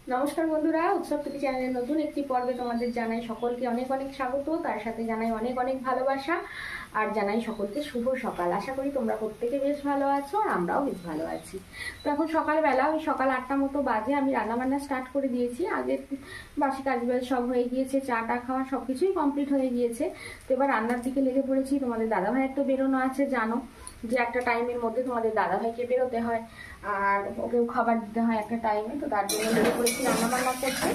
নমস্কার বন্ধুরা, উৎসব টিভি চ্যানেলের নতুন একটি পর্বে তোমাদের জানাই সকলকে অনেক অনেক স্বাগত। তার সাথে জানাই অনেক অনেক ভালোবাসা আর জানাই সকলকে শুভ সকাল। আশা করি তোমরা প্রত্যেকে বেশ ভালো আছো আর আমরাও বেশ ভালো আছি। তো এখন সকালবেলা ওই সকাল 8টা মতো বাজে, আমি রান্নাবান্না স্টার্ট করে দিয়েছি। আগে বাসি কাজবাজ সব হয়ে গিয়েছে, চাটা খাওয়া সব কিছুই কমপ্লিট হয়ে গিয়েছে। তো এবার রান্নার দিকে লেগে পড়েছি। তোমাদের দাদাভাইয়ের তো বেরোনো আছে, জানো যে একটা টাইমের মধ্যে তোমাদের দাদাভাইকে বেরোতে হয় আর ওকেও খাবার দিতে হয় একটা টাইমে। তো তার জন্য লেগে পড়েছি রান্নাবান্না করতে।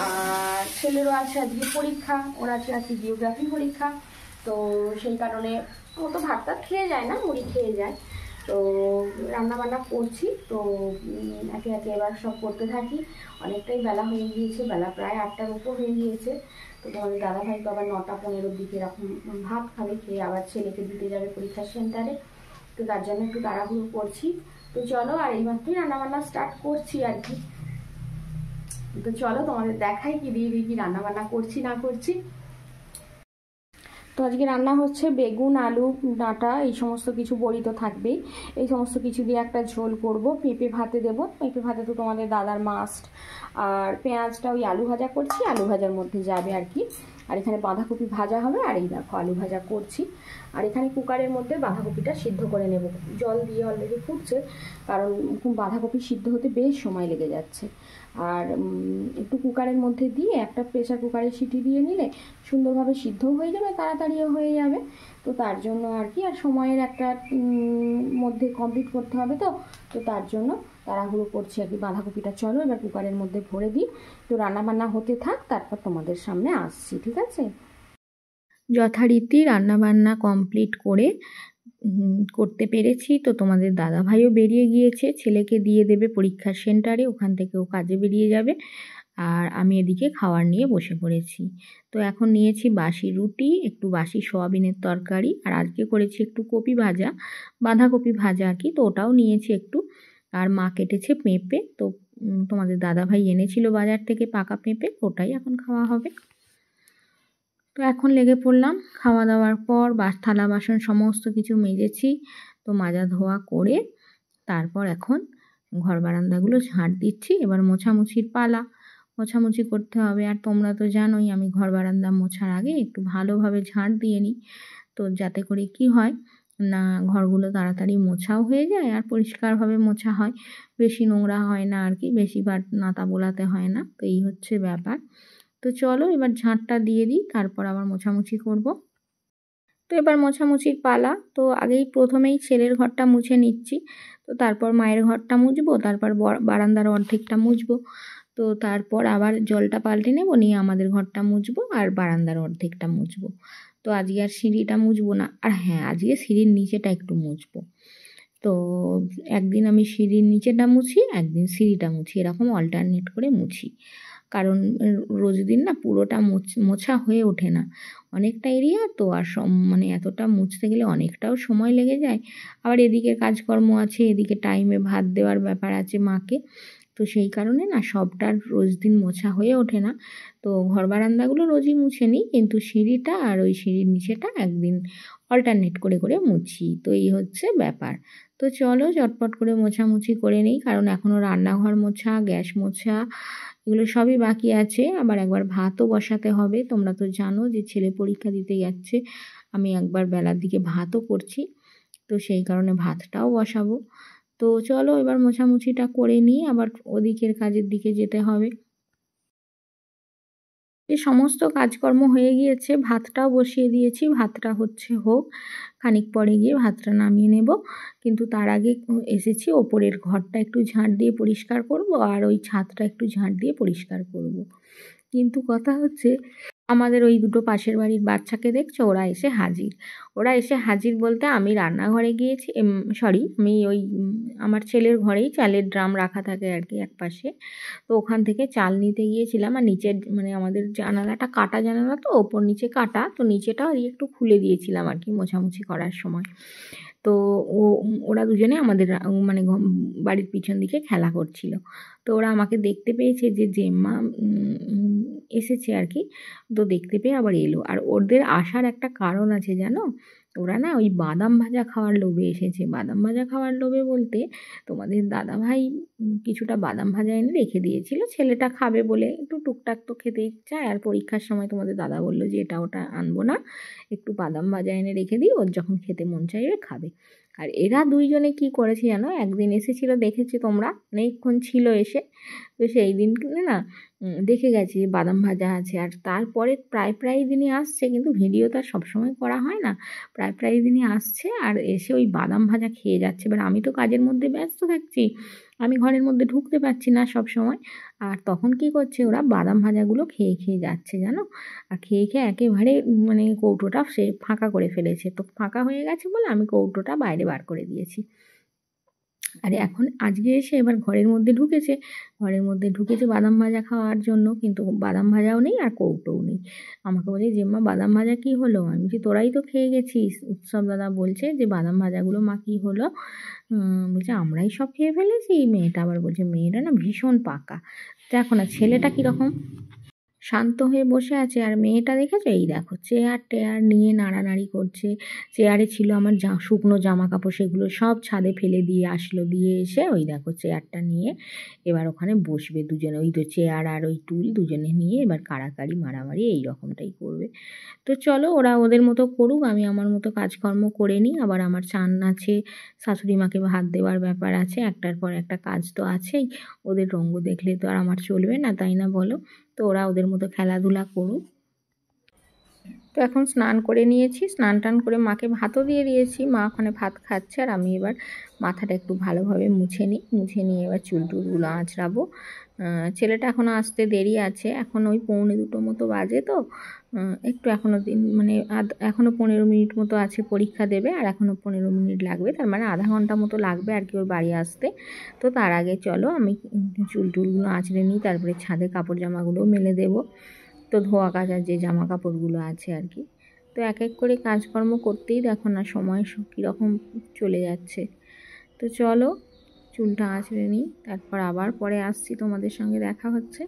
আর ছেলেরও আছে আজকে পরীক্ষা, ওর আছে আজকে জিওগ্রাফি পরীক্ষা। তো সেই কারণে ও তো ভাত টাত খেয়ে যায় না, মুড়ি খেয়ে যায়। তো রান্নাবান্না করছি। তো একে একে এবার সব করতে থাকি। অনেকটাই বেলা হয়ে গিয়েছে, বেলা প্রায় 8টার উপর হয়ে গিয়েছে। তো তোমাদের দাদাভাই তো আবার 9টা-15-র দিকে এরকম ভাত খাবে, খেয়ে আবার ছেলেকে দিতে যাবে পরীক্ষার সেন্টারে। তো তার জন্য একটু তাড়াহুড়ো করছি। তো চলো, আর এইমাত্রই রান্নাবান্না স্টার্ট করছি আর কি। তো চলো তোমাদের দেখাই কি দিয়ে কি রান্নাবান্না করছি না করছি। তো আজকে রান্না হচ্ছে বেগুন, আলু, ডাঁটা, এই সমস্ত কিছু, বড়ি তো থাকবেই। এই সমস্ত কিছু দিয়ে একটা ঝোল করব। পেঁপে ভাতে দেবো, পেঁপে ভাতে তো তোমাদের দাদার মাস্ট। আর পেঁয়াজটা ওই আলু ভাজা করছি, আলু ভাজার মধ্যে যাবে আর কি। আর এখানে বাঁধাকপি ভাজা হবে, আর এই দেখো আলু ভাজা করছি। আর এখানে কুকারের মধ্যে বাঁধাকপিটা সিদ্ধ করে নেব, জল দিয়ে অলরেডি ফুটছে। কারণ বাঁধাকপি সিদ্ধ হতে বেশ সময় লেগে যাচ্ছে। আর একটু কুকারের মধ্যে দিয়ে একটা প্রেসার কুকারে সিটি দিয়ে নিলে সুন্দরভাবে সিদ্ধও হয়ে যাবে, তাড়াতাড়িও হয়ে যাবে। তো তার জন্য আর কি, আর সময়ের একটা মধ্যে কমপ্লিট করতে হবে। তো তো তার জন্য তাড়াহুড়ো করছি আর কি। বাঁধাকপিটা চলো এবার কুকারের মধ্যে ভরে দিই। তো রান্নাবান্না হতে থাক, তারপর তোমাদের সামনে আসছি, ঠিক আছে? যথারীতি রান্নাবান্না কমপ্লিট করে করতে পেরেছি। তো তোমাদের দাদাভাইও বেরিয়ে গিয়েছে, ছেলেকে দিয়ে দেবে পরীক্ষার সেন্টারে, ওখান থেকে ও কাজে বেরিয়ে যাবে। আর আমি এদিকে খাওয়ার নিয়ে বসে পড়েছি। তো এখন নিয়েছি বাসি রুটি, একটু বাসি সোয়াবিনের তরকারি, আর আজকে করেছি একটু কপি ভাজা, বাঁধাকপি ভাজা আর কি। তো ওটাও নিয়েছি একটু। আর মা কেটেছে পেঁপে। তো তোমাদের দাদাভাই এনেছিল বাজার থেকে পাকা পেঁপে, ওটাই এখন খাওয়া হবে। তো এখন লেগে পড়লাম। খাওয়া দাওয়ার পর থালা বাসন সমস্ত কিছু মেজেছি। তো মাজা ধোয়া করে তারপর এখন ঘর বারান্দাগুলো ঝাঁট দিচ্ছি। এবার মোছামুছির পালা, মোছামুছি করতে হবে। আর তোমরা তো জানোই আমি ঘর বারান্দা মোছার আগে একটু ভালোভাবে ঝাঁট দিয়ে নিই। তো যাতে করে কি হয় না, ঘরগুলো তাড়াতাড়ি মোছাও হয়ে যায় আর পরিষ্কারভাবে মোছা হয়, বেশি নোংরা হয় না আর কি, বেশিবার নাতা বোলাতে হয় না। তো এই হচ্ছে ব্যাপার। তো চলো এবার ঝাঁটটা দিয়ে দিই, তারপর আবার মোছামুছি করব। তো এবার মোছামুছির পালা। তো আগেই প্রথমেই ছেলের ঘরটা মুছে নিচ্ছি। তো তারপর মায়ের ঘরটা মুছবো, তারপর বারান্দার অর্ধেকটা মুছবো। তো তারপর আবার জলটা পাল্টে নেব, নিয়ে আমাদের ঘরটা মুছবো আর বারান্দার অর্ধেকটা মুছবো। তো আজকে আর সিঁড়িটা মুছবো না, আর হ্যাঁ আজকে সিঁড়ির নিচেটা একটু মুছবো। তো একদিন আমি সিঁড়ির নিচেটা মুছি, একদিন সিঁড়িটা মুছি, এরকম অল্টারনেট করে মুছি। কারণ রোজ দিন না পুরোটা মোছা হয়ে ওঠে না, অনেকটা এরিয়া তো। আর মানে এতটা মুছতে গেলে অনেকটাও সময় লেগে যায়। আবার এদিকে কাজকর্ম আছে, এদিকে টাইমে ভাত দেওয়ার ব্যাপার আছে মাকে। তো সেই কারণে না সবটা রোজ দিন মোছা হয়ে ওঠে না। তো ঘর বারান্দাগুলো রোজই মুছে নিই, কিন্তু সিঁড়িটা আর ওই সিঁড়ির নিচেটা একদিন অল্টারনেট করে করে মুছি। তো এই হচ্ছে ব্যাপার। তো চলো চটপট করে মোছামুছি করে নিই, কারণ এখনও রান্নাঘর মোছা, গ্যাস মোছা, এগুলো সবই বাকি আছে। আবার একবার ভাতও বসাতে হবে। তোমরা তো জানো যে ছেলে পরীক্ষা দিতে যাচ্ছে, আমি একবার বেলার দিকে ভাতও করছি। তো সেই কারণে ভাতটাও বসাবো। তো চলো এবার মোছামুছিটা করে নিই, আবার ওদিকের কাজের দিকে যেতে হবে। এই সমস্ত কাজকর্ম হয়ে গিয়েছে, ভাতটাও বসিয়ে দিয়েছি, ভাতটা হচ্ছে হোক, খানিক পরে গিয়ে ভাতটা নামিয়ে নেব। কিন্তু তার আগে এসেছি ওপরের ঘরটা একটু ঝাঁট দিয়ে পরিষ্কার করব, আর ওই ছাদটা একটু ঝাঁট দিয়ে পরিষ্কার করব। কিন্তু কথা হচ্ছে, আমাদের ওই দুটো পাশের বাড়ির বাচ্চাকে দেখছো, ওরা এসে হাজির। ওরা এসে হাজির বলতে আমি রান্নাঘরে গিয়েছি, সরি আমি ওই আমার ছেলের ঘরেই চালের ড্রাম রাখা থাকে আর কি একপাশে। তো ওখান থেকে চাল নিতে গিয়েছিলাম। আর নিচের মানে আমাদের জানালাটা কাটা জানালা, তো ওপর নিচে কাটা, তো নিচেটা একটু খুলে দিয়েছিলাম আর কি মোছামুছি করার সময়। তো ওরা দুজনে আমাদের মানে বাড়ির পিছন দিকে খেলা করছিল। তো ওরা আমাকে দেখতে পেয়েছে যে জেম্মা এসেছে আর কি। তো দেখতে পেয়ে আবার এলো। আর ওদের আসার একটা কারণ আছে জানো, ওরা না ওই বাদাম ভাজা খাওয়ার লোভে এসেছে। বাদাম ভাজা খাওয়ার লোভে বলতে তোমাদের দাদাভাই কিছুটা বাদাম ভাজা এনে রেখে দিয়েছিল, ছেলেটা খাবে বলে। একটু টুকটাক তো খেতেই চায়, আর পরীক্ষার সময় তোমাদের দাদা বললো যে এটা ওটা আনবো না, একটু বাদাম ভাজা এনে রেখে দিই, ওর যখন খেতে মন চাইবে খাবে। আর এরা দুইজনে কি করেছে জানো, একদিন এসেছিলো, দেখেছি তোমরা, অনেকক্ষণ ছিল এসে। তো সেই দিন না দেখে গেছি বাদাম ভাজা আছে। আর তারপরে প্রায় দিনই আসছে, কিন্তু ভিডিও তো আর সবসময় করা হয় না, প্রায় দিনই আসছে আর এসে ওই বাদাম ভাজা খেয়ে যাচ্ছে। এবার আমি তো কাজের মধ্যে ব্যস্ত থাকছি, আমি ঘরের মধ্যে ঢুকতে পারছি না সব সময়। আর তখন কি করছে, ওরা বাদাম ভাজাগুলো খেয়ে যাচ্ছে জানো। আর খেয়ে একেবারে মানে কৌটোটা সে ফাঁকা করে ফেলেছে। তো ফাঁকা হয়ে গেছে বলে আমি কৌটোটা বাইরে বার করে দিয়েছি। আরে এখন আজকে এসে এবার ঘরের মধ্যে ঢুকেছে বাদাম ভাজা খাওয়ার জন্য, কিন্তু বাদাম ভাজাও নেই আর কৌটোও নেই। আমাকে বলে যে মা বাদাম ভাজা কী হলো? আমি বলছি তোরাই তো খেয়ে গেছিস। উৎসব দাদা বলছে যে বাদাম ভাজাগুলো মা কী হলো? বলছে আমরাই সব খেয়ে ফেলেছি। মেয়েটা আবার বলছে মেয়েটা না ভীষণ পাকা। দেখো না ছেলেটা কীরকম শান্ত হয়ে বসে আছে, আর মেয়েটা দেখেছো এই দেখো চেয়ার নিয়ে নাড়ানাড়ি করছে। চেয়ারে ছিল আমার শুকনো জামা কাপড়, সেগুলো সব ছাদে ফেলে দিয়ে আসলো, দিয়ে এসে ওই দেখো চেয়ারটা নিয়ে এবার ওখানে বসবে দুজনে। ওই তো চেয়ার আর ওই টুল দুজনে নিয়ে এবার কাড়াকাড়ি মারামারি এই রকমটাই করবে। তো চলো ওরা ওদের মতো করুক, আমি আমার মতো কাজকর্ম করে নিই। আবার আমার চান আছে, শাশুড়ি মাকে ভাত দেওয়ার ব্যাপার আছে, একটার পর একটা কাজ তো আছেই। ওদের রঙ্গ দেখলে তো আর আমার চলবে না, তাই না বলো? তো ওরা ওদের মতো খেলাধুলা করুক। তো এখন স্নান করে নিয়েছি, স্নান টান করে মাকে ভাতও দিয়ে দিয়েছি, মা ওখানে ভাত খাচ্ছে। আর আমি এবার মাথাটা একটু ভালোভাবে মুছে নিয়ে এবার চুল টুলগুলো আঁচড়াবো। ছেলেটা এখনও আসতে দেরি আছে, এখন ওই 1:45 মতো বাজে। তো একটু এখনও মানে এখনও 15 মিনিট মতো আছে, পরীক্ষা দেবে আর এখনও 15 মিনিট লাগবে, তার মানে আধা ঘন্টা মতো লাগবে আর কি ওর বাড়ি আসতে। তো তার আগে চলো আমি চুল টুলগুলো আঁচড়ে নিই, তারপরে ছাদে কাপড় জামাগুলো মেলে দেবো। তো ধোয়া কাচার যে জামা কাপড়গুলো আছে আর কি। তো এক এক করে কাজকর্ম করতেই দেখো না সময় কীরকম চলে যাচ্ছে। তো চলো চুলটা আঁচড়ে নিই, তারপর আবার পরে আসছি, তোমাদের সঙ্গে দেখা হচ্ছে।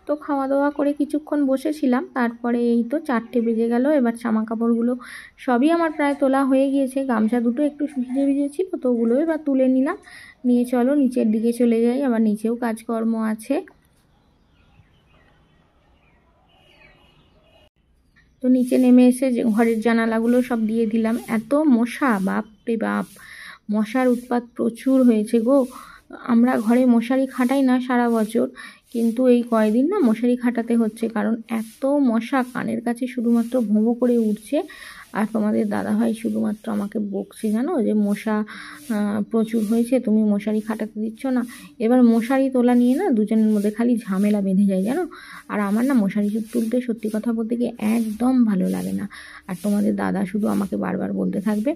তো খাওয়া দাওয়া করে কিছুক্ষণ বসেছিলাম, তারপরে এই তো 4টে বেজে গেল। এবার জামা কাপড়গুলো সবই আমার প্রায় তোলা হয়ে গিয়েছে, গামছা দুটো একটু ভিজে ছিল, তো ওগুলো এবার তুলে নিলাম। নিয়ে চলো নিচের দিকে চলে যাই, আবার নিচেও কাজকর্ম আছে। তো নিচে নেমে এসে যে ঘরের জানালাগুলো সব দিয়ে দিলাম। এত মশা, বাপ রে বাপ, মশার উৎপাত প্রচুর হয়েছে গো। আমরা ঘরে মশারি খাটাই না সারা বছর, কিন্তু এই কয়দিন না মশারি খাটাতে হচ্ছে, কারণ এত মশা কানের কাছে শুধুমাত্র ভোঁ করে উঠছে। আর তোমাদের দাদাভাই শুধুমাত্র আমাকে বকছে জানো, যে মশা প্রচুর হয়েছে, তুমি মশারি খাটাতে দিচ্ছ না। এবার মশারি তোলা নিয়ে না দুজনের মধ্যে খালি ঝামেলা বেঁধে যায় জানো। আর আমার না মশারি তুলতে সত্যি কথা বলতে গিয়ে একদম ভালো লাগে না। আর তোমাদের দাদা শুধু আমাকে বারবার বলতে থাকবে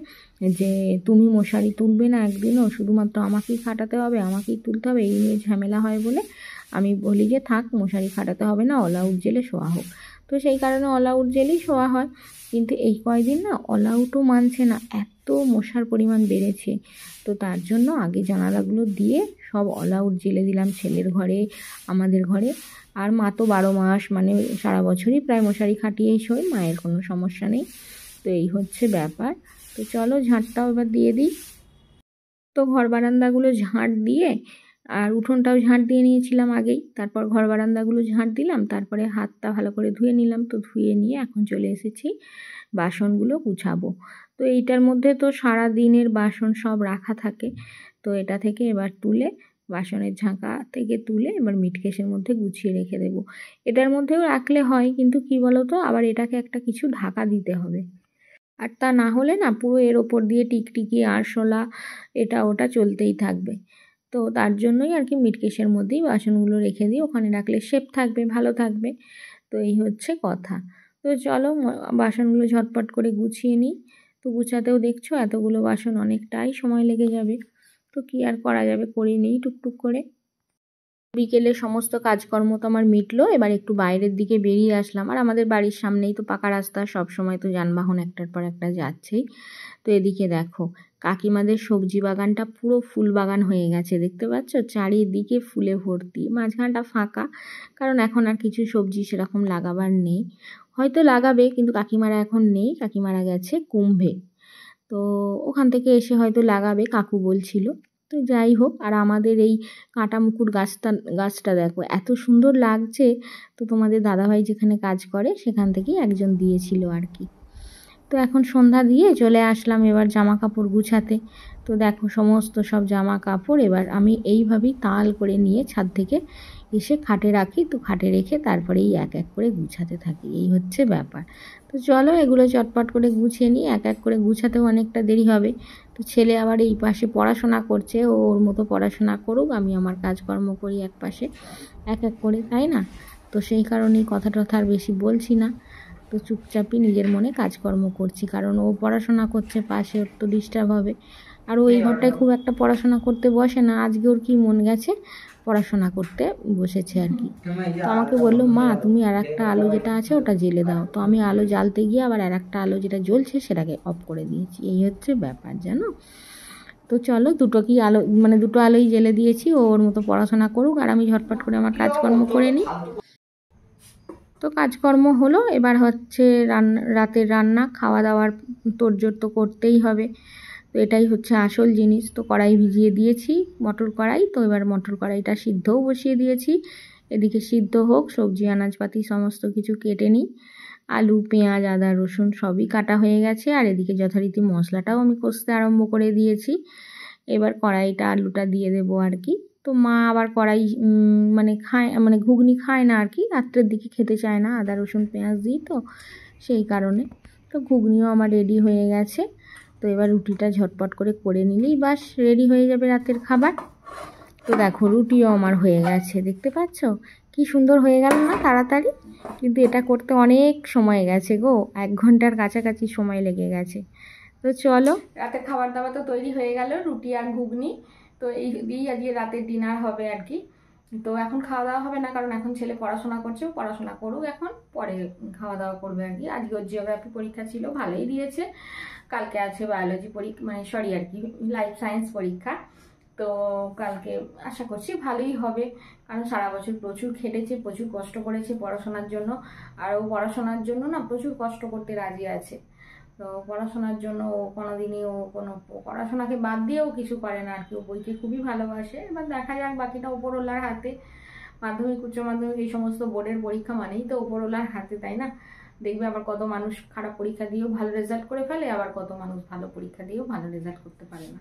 যে তুমি মশারি তুলবে না একদিনও, শুধুমাত্র আমাকেই খাটাতে হবে, আমাকেই তুলতে হবে, এই নিয়ে ঝামেলা হয় বলে আমি বলি যে থাক মশারি খাটাতে হবে না, অল আউট জেলে শোয়া হোক। তো সেই কারণে অল আউট জেলেই শোয়া হয়। কিন্তু এই কয়দিন না অল আউটও মানছে না, এত মশার পরিমাণ বেড়েছে। তো তার জন্য আগে জানালাগুলো দিয়ে সব অল আউট জেলে দিলাম, ছেলের ঘরে, আমাদের ঘরে। আর মা তো 12 মাস মানে সারা বছরই প্রায় মশারি খাটিয়েই শোয়, মায়ের কোনো সমস্যা নেই। তো এই হচ্ছে ব্যাপার। তো চলো ঝাঁটটাও এবার দিয়ে দিই। তো ঘর বারান্দাগুলো ঝাঁট দিয়ে, আর উঠোনটাও ঝাঁট দিয়ে নিয়েছিলাম আগেই, তারপর ঘর বারান্দাগুলো ঝাঁট দিলাম, তারপরে হাতটা ভালো করে ধুয়ে নিলাম। তো ধুয়ে নিয়ে এখন চলে এসেছি বাসনগুলো গুছাবো। তো এইটার মধ্যে তো সারা দিনের বাসন সব রাখা থাকে, তো এটা থেকে এবার তুলে বাসনের ঝাঁকা থেকে তুলে এবার মিটকেসের মধ্যে গুছিয়ে রেখে দেবো। এটার মধ্যেও রাখলে হয়, কিন্তু কি বলো তো, আবার এটাকে একটা কিছু ঢাকা দিতে হবে। আর তা না হলে না পুরো এর ওপর দিয়ে টিকটিকি আরশোলা এটা ওটা চলতেই থাকবে। তো তার জন্যই আর কি মিটকেসের মধ্যেই বাসনগুলো রেখে দিই, ওখানে রাখলে শেপ থাকবে, ভালো থাকবে। তো এই হচ্ছে কথা। তো চলো বাসনগুলো ঝটপট করে গুছিয়ে নিই। তো গুছাতেও দেখছো এতগুলো বাসন অনেকটাই সময় লেগে যাবে, তো কি আর করা যাবে, করে নিই টুকটুক করে। বিকেলে সমস্ত কাজকর্ম তো আমার মিটলো, এবার একটু বাইরের দিকে বেরিয়ে আসলাম। আর আমাদের বাড়ির সামনেই তো পাকা রাস্তা, সব সময় তো যানবাহন একটার পর একটা যাচ্ছেই। তো এদিকে দেখো কাকিমাদের সবজি বাগানটা পুরো ফুল বাগান হয়ে গেছে, দেখতে পাচ্ছ চারিদিকে ফুলে ভর্তি, মাঝখানটা ফাঁকা, কারণ এখন আর কিছু সবজি সেরকম লাগাবার নেই। হয়তো লাগাবে, কিন্তু কাকিমারা এখন নেই, কাকিমারা গেছে কুম্ভে। তো ওখান থেকে এসে হয়তো লাগাবে, কাকু বলছিল। তো যাই হোক, আর আমাদের এই কাঁটা মুকুট গাছটা দেখো এত সুন্দর লাগছে। তো তোমাদের দাদাভাই যেখানে কাজ করে সেখান থেকেই একজন দিয়েছিল আর কি। তো এখন সন্ধ্যা দিয়ে চলে আসলাম এবার জামা কাপড় গুছাতে। তো দেখো সমস্ত সব জামা কাপড় এবার আমি এইভাবেই তাল করে নিয়ে ছাদ থেকে এসে খাটে রাখি। তো খাটে রেখে তারপরেই এক এক করে গুছাতে থাকি, এই হচ্ছে ব্যাপার। তো চলো এগুলো চটপট করে গুছিয়ে নিই, এক এক করে গুছাতেও অনেকটা দেরি হবে। তো ছেলে আবার এই পাশে পড়াশোনা করছে, ওর মতো পড়াশোনা করুক, আমি আমার কাজকর্ম করি এক পাশে এক এক করে, তাই না? তো সেই কারণেই কথা টথা আর বেশি বলছি না। তো চুপচাপই নিজের মনে কাজকর্ম করছি, কারণ ও পড়াশোনা করছে পাশে, ওর তো ডিস্টার্ব হবে। আর ও এই ঘরটায় খুব একটা পড়াশোনা করতে বসে না, আজকে ওর কি মন গেছে পড়াশোনা করতে বসেছে আর কি। তো আমাকে বললো, মা তুমি আর একটা আলো যেটা আছে ওটা জ্বেলে দাও। তো আমি আলো জ্বালতে গিয়ে আবার আর একটা আলো যেটা জ্বলছে সেটাকে অফ করে দিয়েছি, এই হচ্ছে ব্যাপার জানো। তো চলো দুটো আলোই জ্বেলে দিয়েছি, ও ওর মতো পড়াশোনা করুক আর আমি ঝটপট করে আমার কাজকর্ম করে নিই। তো কাজকর্ম হলো, এবার হচ্ছে রাতের রান্না, খাওয়া দাওয়ার তোড়জোড় তো করতেই হবে। তো এটাই হচ্ছে আসল জিনিস। তো কড়াই ভিজিয়ে দিয়েছি, মটর কড়াই। তো এবার মটর কড়াইটা সিদ্ধও বসিয়ে দিয়েছি। এদিকে সিদ্ধ হোক, সবজি আনাজপাতি সমস্ত কিছু কেটে নিই। আলু, পেঁয়াজ, আদা, রসুন সবই কাটা হয়ে গেছে। আর এদিকে যথারীতি মশলাটাও আমি কষতে আরম্ভ করে দিয়েছি। এবার কড়াইটা আলুটা দিয়ে দেবো আর কি। তো মা আবার কড়াই ঘুগনি খায় না আর কি, রাত্রের দিকে খেতে চায় না আদা রসুন পেঁয়াজ দিই, তো সেই কারণে। তো ঘুগনিও আমার রেডি হয়ে গেছে। তো এবার রুটিটা ঝটপট করে নিলেই বাস রেডি হয়ে যাবে রাতের খাবার। তো দেখো রুটিও আমার হয়ে গেছে, দেখতে পাচ্ছ কি সুন্দর হয়ে গেল না তাড়াতাড়ি। কিন্তু এটা করতে অনেক সময় গেছে গো, 1 ঘন্টার কাছাকাছি সময় লেগে গেছে। তো চলো, রাতের খাবার দাবার তো তৈরি হয়ে গেল, রুটি আর ঘুগনি। তো এই দিয়েই আজকে রাতের ডিনার হবে আর কি। তো এখন খাওয়া দাওয়া হবে না, কারণ এখন ছেলে পড়াশোনা করছে, পড়াশোনা করুক, এখন পরে খাওয়া দাওয়া করবে আর কি। আজকে ওর জিওগ্রাফি পরীক্ষা ছিল, ভালোই দিয়েছে। কালকে আছে বায়োলজি পরীক্ষা, আর কি লাইফ সায়েন্স পরীক্ষা। তো কালকে আশা করছি ভালোই হবে, কারণ সারা বছর প্রচুর খেটেছে, প্রচুর কষ্ট করেছে পড়াশোনার জন্য। আর ও পড়াশোনার জন্য না প্রচুর কষ্ট করতে রাজি আছে। তো পড়াশোনার জন্য ও কোনোদিনই কোনো পড়াশোনাকে বাদ দিয়েও কিছু করে না আর কি, ও বইকে খুবই ভালোবাসে। এবার দেখা যাক, বাকিটা ওপরওয়ালার হাতে। মাধ্যমিক উচ্চ মাধ্যমিক এই সমস্ত বোর্ডের পরীক্ষা মানেই তো ওপরওয়ালার হাতে, তাই না? দেখবে আবার কত মানুষ খারাপ পরীক্ষা দিয়েও ভালো রেজাল্ট করে ফেলে, আবার কত মানুষ ভালো পরীক্ষা দিয়েও ভালো রেজাল্ট করতে পারে না।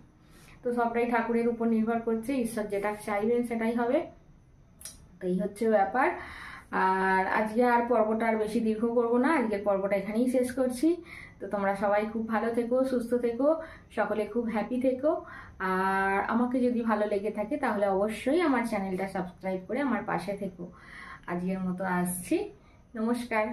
তো সবটাই ঠাকুরের উপর নির্ভর করছে, ঈশ্বর যেটা চাইবেন সেটাই হবে। তো এই হচ্ছে ব্যাপার। আর আজকে আর পর্বটা আর বেশি দীর্ঘ করব না, আজকের পর্বটা এখানেই শেষ করছি। তো তোমরা সবাই খুব ভালো থেকো, সুস্থ থেকো, সকলে খুব হ্যাপি থেকো। আর আমাকে যদি ভালো লেগে থাকে তাহলে অবশ্যই আমার চ্যানেলটা সাবস্ক্রাইব করে আমার পাশে থেকো। আজকের মতো আসছি, নমস্কার।